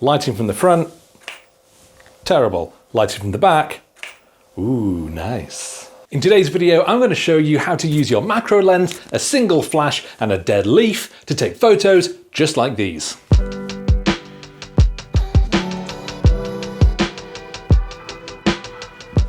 Lighting from the front, terrible. Lighting from the back, ooh, nice. In today's video, I'm going to show you how to use your macro lens, a single flash, and a dead leaf to take photos just like these.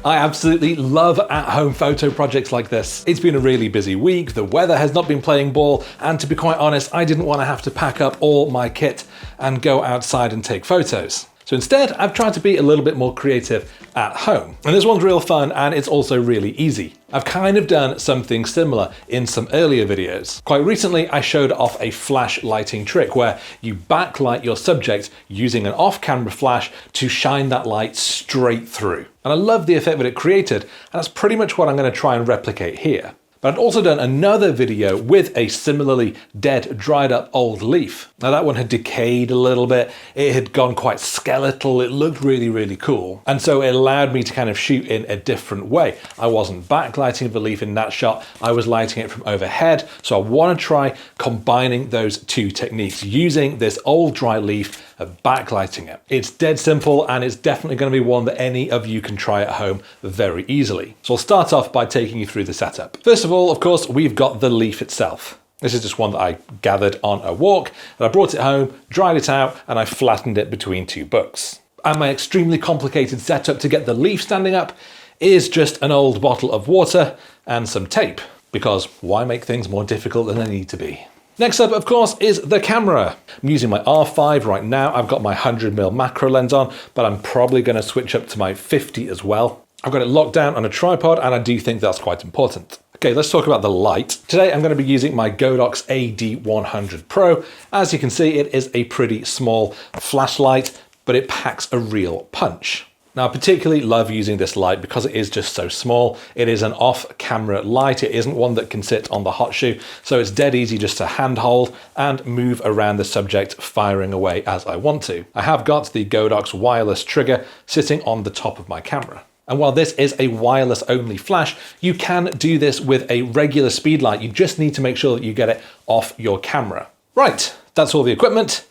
I absolutely love at-home photo projects like this. It's been a really busy week, the weather has not been playing ball, and to be quite honest, I didn't want to have to pack up all my kit and go outside and take photos. So instead, I've tried to be a little bit more creative at home. And this one's real fun, and it's also really easy. I've kind of done something similar in some earlier videos. Quite recently, I showed off a flash lighting trick where you backlight your subject using an off-camera flash to shine that light straight through. And I love the effect that it created, and that's pretty much what I'm going to try and replicate here. But I'd also done another video with a similarly dead, dried up old leaf. Now that one had decayed a little bit, it had gone quite skeletal, it looked really, really cool. And so it allowed me to kind of shoot in a different way. I wasn't backlighting the leaf in that shot, I was lighting it from overhead. So I want to try combining those two techniques, using this old dry leaf and backlighting it. It's dead simple, and it's definitely going to be one that any of you can try at home very easily. So I'll start off by taking you through the setup. First of all, of course, we've got the leaf itself. This is just one that I gathered on a walk, and I brought it home, dried it out, and I flattened it between two books. And my extremely complicated setup to get the leaf standing up is just an old bottle of water and some tape, because why make things more difficult than they need to be? Next up, of course, is the camera. I'm using my R5 right now. I've got my 100mm macro lens on, but I'm probably going to switch up to my 50 as well. I've got it locked down on a tripod, and I do think that's quite important. Okay, let's talk about the light. Today, I'm going to be using my Godox AD100 Pro. As you can see, it is a pretty small flashlight, but it packs a real punch. Now, I particularly love using this light because it is just so small. It is an off-camera light. It isn't one that can sit on the hot shoe, so it's dead easy just to handhold and move around the subject, firing away as I want to. I have got the Godox wireless trigger sitting on the top of my camera. And while this is a wireless only flash, you can do this with a regular speed light. You just need to make sure that you get it off your camera. Right, that's all the equipment.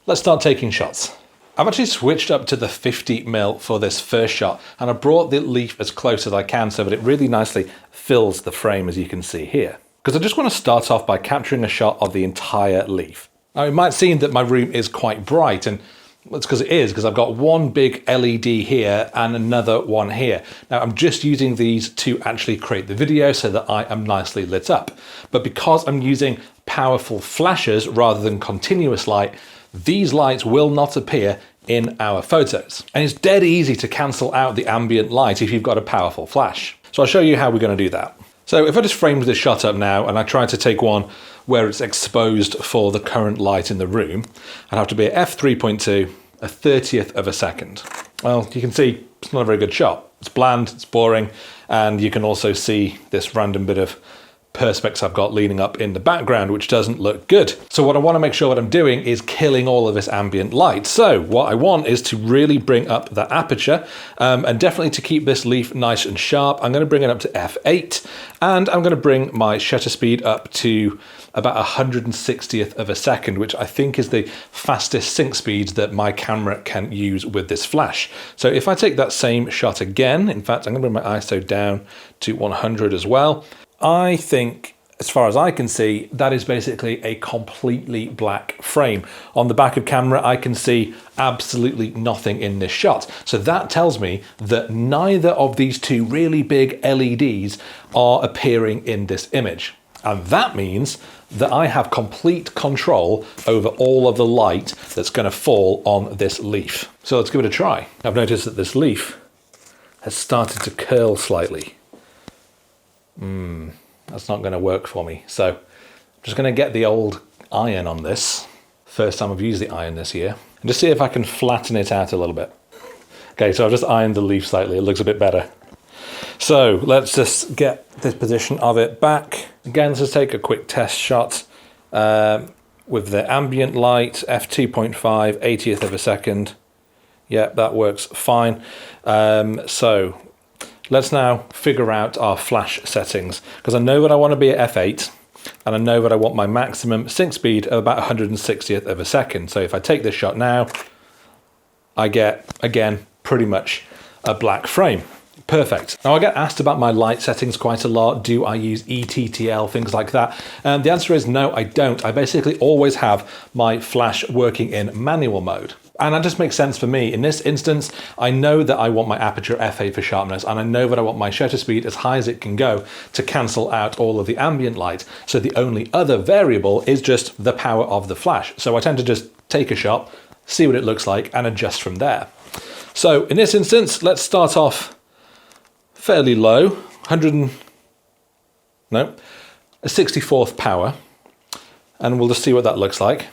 Let's start taking shots. I've actually switched up to the 50mm for this first shot, and I brought the leaf as close as I can so that it really nicely fills the frame, as you can see here. Because I just want to start off by capturing a shot of the entire leaf. Now, it might seem that my room is quite bright, and it's because it is, because I've got one big LED here and another one here. Now, I'm just using these to actually create the video so that I am nicely lit up. But because I'm using powerful flashes rather than continuous light, these lights will not appear in our photos. And it's dead easy to cancel out the ambient light if you've got a powerful flash. So I'll show you how we're going to do that. So if I just frame this shot up now and I try to take one where it's exposed for the current light in the room, I'd have to be at f3.2, a 30th of a second. Well, you can see it's not a very good shot. It's bland, it's boring, and you can also see this random bit of perspex I've got leaning up in the background, which doesn't look good. So what I want to make sure what I'm doing is killing all of this ambient light. So what I want is to really bring up the aperture, and definitely to keep this leaf nice and sharp, I'm going to bring it up to f8, and I'm going to bring my shutter speed up to about 160th of a second, which I think is the fastest sync speeds that my camera can use with this flash. So if I take that same shot again, in fact, I'm going to bring my ISO down to 100 as well. I think, as far as I can see, that is basically a completely black frame. On the back of camera, I can see absolutely nothing in this shot. So that tells me that neither of these two really big LEDs are appearing in this image. And that means that I have complete control over all of the light that's going to fall on this leaf. So let's give it a try. I've noticed that this leaf has started to curl slightly. That's not going to work for me. So I'm just going to get the old iron on this. First time I've used the iron this year. And just see if I can flatten it out a little bit. Okay, so I've just ironed the leaf slightly. It looks a bit better. So let's just get this position of it back. Again, let's just take a quick test shot with the ambient light, f2.5, 80th of a second. Yeah, that works fine. So let's now figure out our flash settings, because I know that I want to be at f8, and I know that I want my maximum sync speed of about 160th of a second. So if I take this shot now, I get, again, pretty much a black frame. Perfect. Now I get asked about my light settings quite a lot. Do I use ETTL, things like that? The answer is no, I don't. I basically always have my flash working in manual mode. And that just makes sense for me. In this instance, I know that I want my aperture f8 for sharpness, and I know that I want my shutter speed as high as it can go to cancel out all of the ambient light. So the only other variable is just the power of the flash. So I tend to just take a shot, see what it looks like, and adjust from there. So in this instance, let's start off fairly low, a 64th power, and we'll just see what that looks like.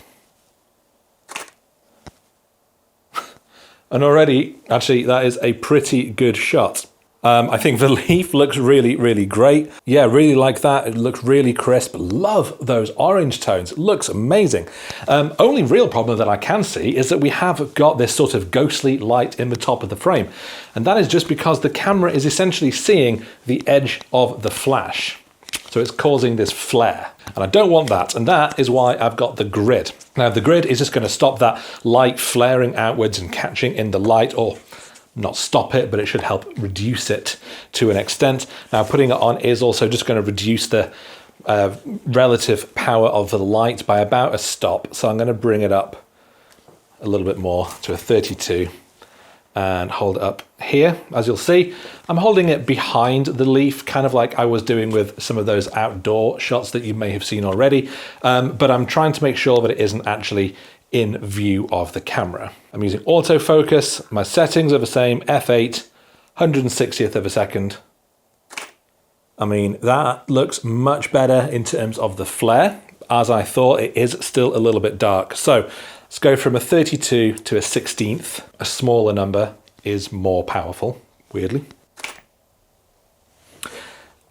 And already, actually, that is a pretty good shot. I think the leaf looks really, really great. Yeah, really like that. It looks really crisp. Love those orange tones. It looks amazing. Only real problem that I can see is that we have got this sort of ghostly light in the top of the frame. And that is just because the camera is essentially seeing the edge of the flash. So it's causing this flare. And I don't want that. And that is why I've got the grid. Now, the grid is just going to stop that light flaring outwards and catching in the light, or not stop it, but it should help reduce it to an extent. Now, putting it on is also just going to reduce the relative power of the light by about a stop. So I'm going to bring it up a little bit more to a 32 and hold it up here. As you'll see, I'm holding it behind the leaf, kind of like I was doing with some of those outdoor shots that you may have seen already. But I'm trying to make sure that it isn't actually in view of the camera. I'm using autofocus. My settings are the same, f8, 160th of a second. I mean, that looks much better in terms of the flare. As I thought, it is still a little bit dark. So let's go from a 32 to a 16th. A smaller number is more powerful, weirdly.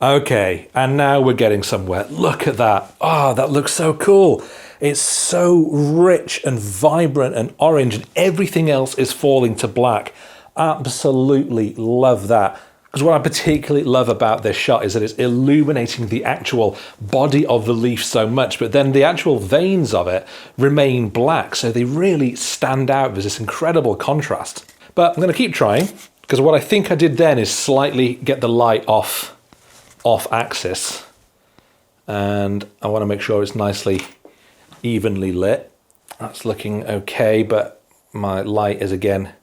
Okay, and now we're getting somewhere. Look at that. Oh, that looks so cool. It's so rich and vibrant and orange, and everything else is falling to black. Absolutely love that. Because what I particularly love about this shot is that it's illuminating the actual body of the leaf so much, but then the actual veins of it remain black, so they really stand out. There's this incredible contrast. But I'm going to keep trying, because what I think I did then is slightly get the light off axis, and I want to make sure it's nicely evenly lit. That's looking okay, but my light is again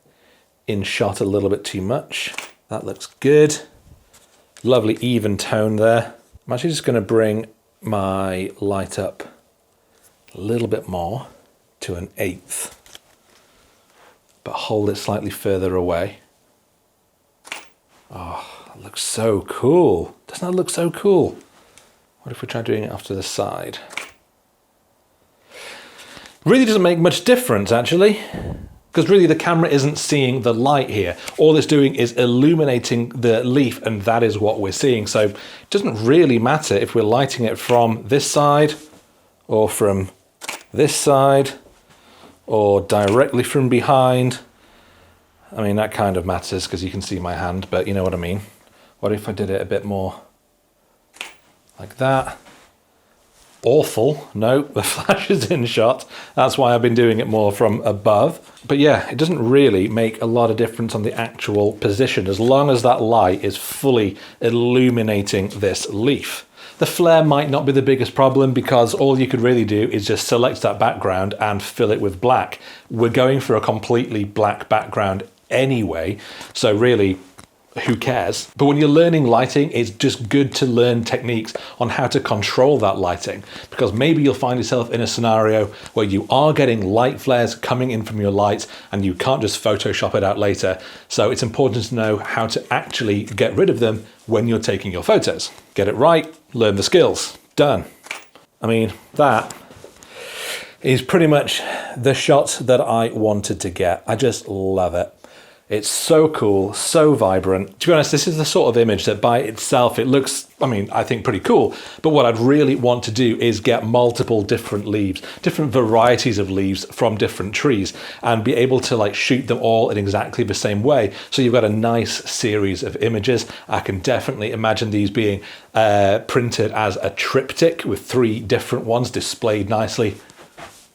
in shot a little bit too much. That looks good. Lovely even tone there. I'm actually just going to bring my light up a little bit more to an 1/8, but hold it slightly further away. Oh, that looks so cool. Doesn't that look so cool? What if we try doing it off to the side? Really doesn't make much difference, actually, because really the camera isn't seeing the light here. All it's doing is illuminating the leaf, and that is what we're seeing. So it doesn't really matter if we're lighting it from this side or from this side or directly from behind. I mean, that kind of matters because you can see my hand, but you know what I mean. What if I did it a bit more like that? Awful. No, the flash is in shot. That's why I've been doing it more from above. But yeah, it doesn't really make a lot of difference on the actual position as long as that light is fully illuminating this leaf. The flare might not be the biggest problem because all you could really do is just select that background and fill it with black. We're going for a completely black background anyway, so really, who cares? But when you're learning lighting, it's just good to learn techniques on how to control that lighting, because maybe you'll find yourself in a scenario where you are getting light flares coming in from your lights and you can't just Photoshop it out later. So it's important to know how to actually get rid of them when you're taking your photos. Get it right, learn the skills. Done. I mean, that is pretty much the shot that I wanted to get. I just love it. It's so cool, so vibrant. To be honest, this is the sort of image that by itself, it looks, I mean, I think pretty cool. But what I'd really want to do is get multiple different leaves, different varieties of leaves from different trees, and be able to like shoot them all in exactly the same way. So you've got a nice series of images. I can definitely imagine these being printed as a triptych with 3 different ones displayed nicely.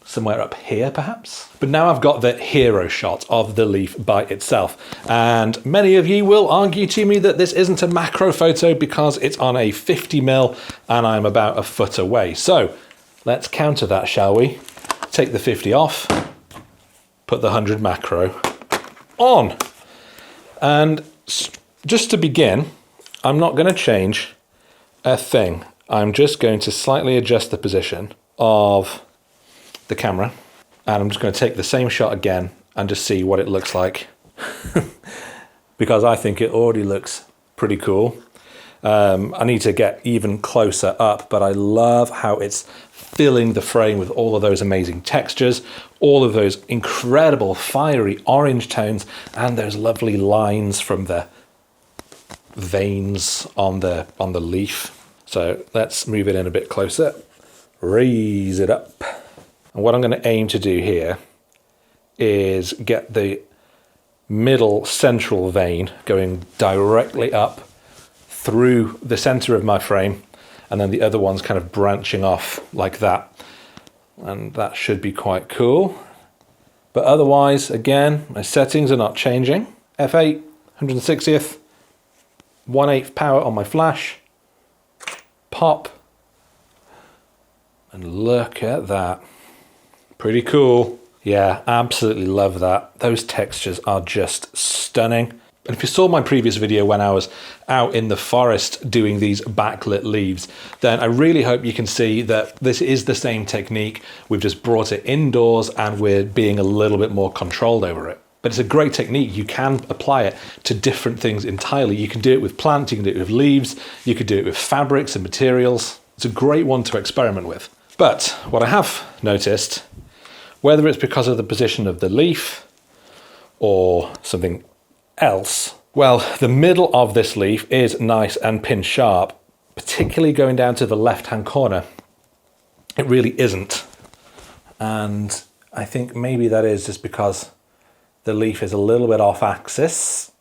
somewhere up here perhaps. But now I've got the hero shot of the leaf by itself. And many of you will argue to me that this isn't a macro photo because it's on a 50mm and I'm about a foot away. So let's counter that, shall we? Take the 50 off, put the 100 macro on. And just to begin, I'm not going to change a thing. I'm just going to slightly adjust the position of the camera, and I'm just going to take the same shot again and just see what it looks like because I think it already looks pretty cool. I need to get even closer up, but I love how it's filling the frame with all of those amazing textures, all of those incredible fiery orange tones, and those lovely lines from the veins on the leaf. So let's move it in a bit closer, raise it up. And what I'm going to aim to do here is get the middle central vein going directly up through the center of my frame, and then the other one's kind of branching off like that. And that should be quite cool. But otherwise, again, my settings are not changing. F8, 160th, 1/8 power on my flash. Pop. And look at that. Pretty cool. Yeah, absolutely love that. Those textures are just stunning. And if you saw my previous video when I was out in the forest doing these backlit leaves, then I really hope you can see that this is the same technique. We've just brought it indoors and we're being a little bit more controlled over it. But it's a great technique. You can apply it to different things entirely. You can do it with plants, you can do it with leaves, you could do it with fabrics and materials. It's a great one to experiment with. But what I have noticed, whether it's because of the position of the leaf or something else, well, the middle of this leaf is nice and pin sharp, particularly going down to the left-hand corner. It really isn't. And I think maybe that is just because the leaf is a little bit off axis,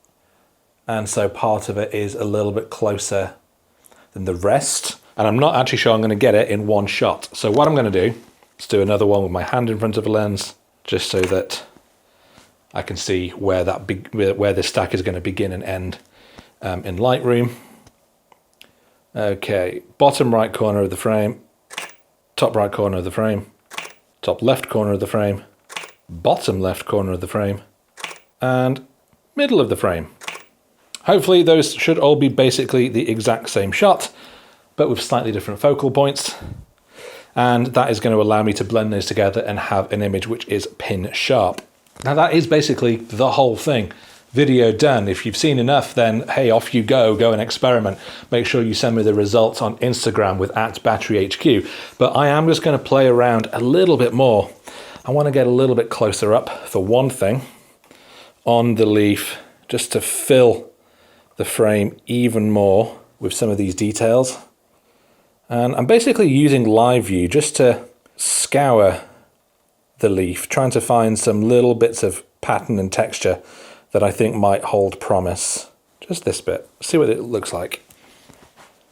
and so part of it is a little bit closer than the rest. And I'm not actually sure I'm going to get it in one shot. So what I'm going to do, let's do another one with my hand in front of a lens, just so that I can see where this stack is going to begin and end in Lightroom. Okay, bottom right corner of the frame, top right corner of the frame, top left corner of the frame, bottom left corner of the frame, and middle of the frame. Hopefully those should all be basically the exact same shot, but with slightly different focal points. And that is going to allow me to blend those together and have an image which is pin sharp. Now that is basically the whole thing. Video done. If you've seen enough, then hey, off you go and experiment. Make sure you send me the results on Instagram with @BatteryHQ. But I am just going to play around a little bit more. I want to get a little bit closer up, for one thing, on the leaf, just to fill the frame even more with some of these details. And I'm basically using live view just to scour the leaf, trying to find some little bits of pattern and texture that I think might hold promise. Just this bit, see what it looks like.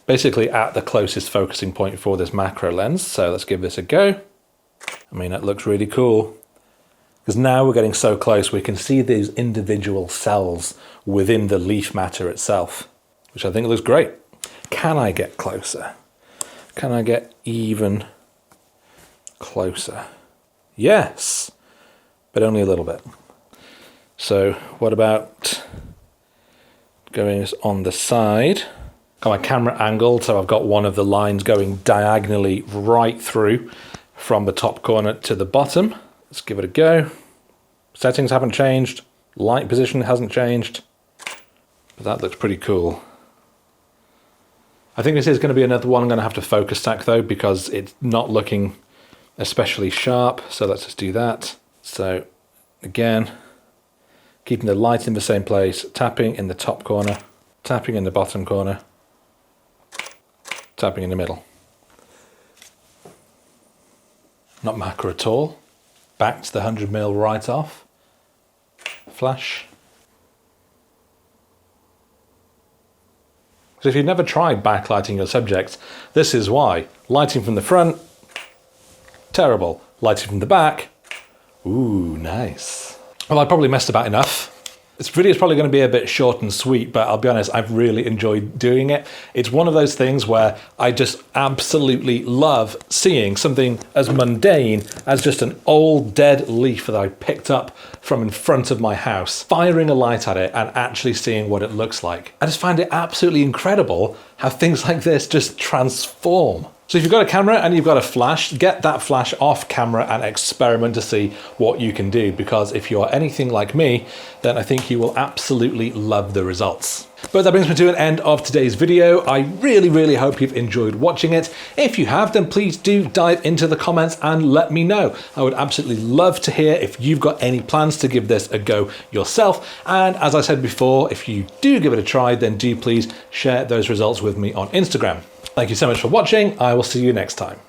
Basically at the closest focusing point for this macro lens. So let's give this a go. I mean, it looks really cool. Because now we're getting so close, we can see these individual cells within the leaf matter itself, which I think looks great. Can I get closer? Can I get even closer? Yes, but only a little bit. So what about going on the side? Got my camera angled, so I've got one of the lines going diagonally right through from the top corner to the bottom. Let's give it a go. Settings haven't changed, light position hasn't changed, but that looks pretty cool. I think this is going to be another one I'm going to have to focus stack though, because it's not looking especially sharp. So let's just do that. So again, keeping the light in the same place, tapping in the top corner, tapping in the bottom corner, tapping in the middle. Not macro at all. Back to the 100mm right off. Flash. So if you've never tried backlighting your subjects, this is why. Lighting from the front, terrible. light it from the back. Ooh, nice. Well, I probably messed about enough. This video is probably going to be a bit short and sweet, but I'll be honest, I've really enjoyed doing it. It's one of those things where I just absolutely love seeing something as mundane as just an old dead leaf that I picked up from in front of my house, firing a light at it and actually seeing what it looks like. I just find it absolutely incredible how things like this just transform. So if you've got a camera and you've got a flash, get that flash off camera and experiment to see what you can do, because if you're anything like me, then I think you will absolutely love the results. But that brings me to an end of today's video. I really hope you've enjoyed watching it. If you have, then please do dive into the comments and let me know. I would absolutely love to hear if you've got any plans to give this a go yourself. And as I said before, if you do give it a try, then do please share those results with me on Instagram. Thank you so much for watching. I will see you next time.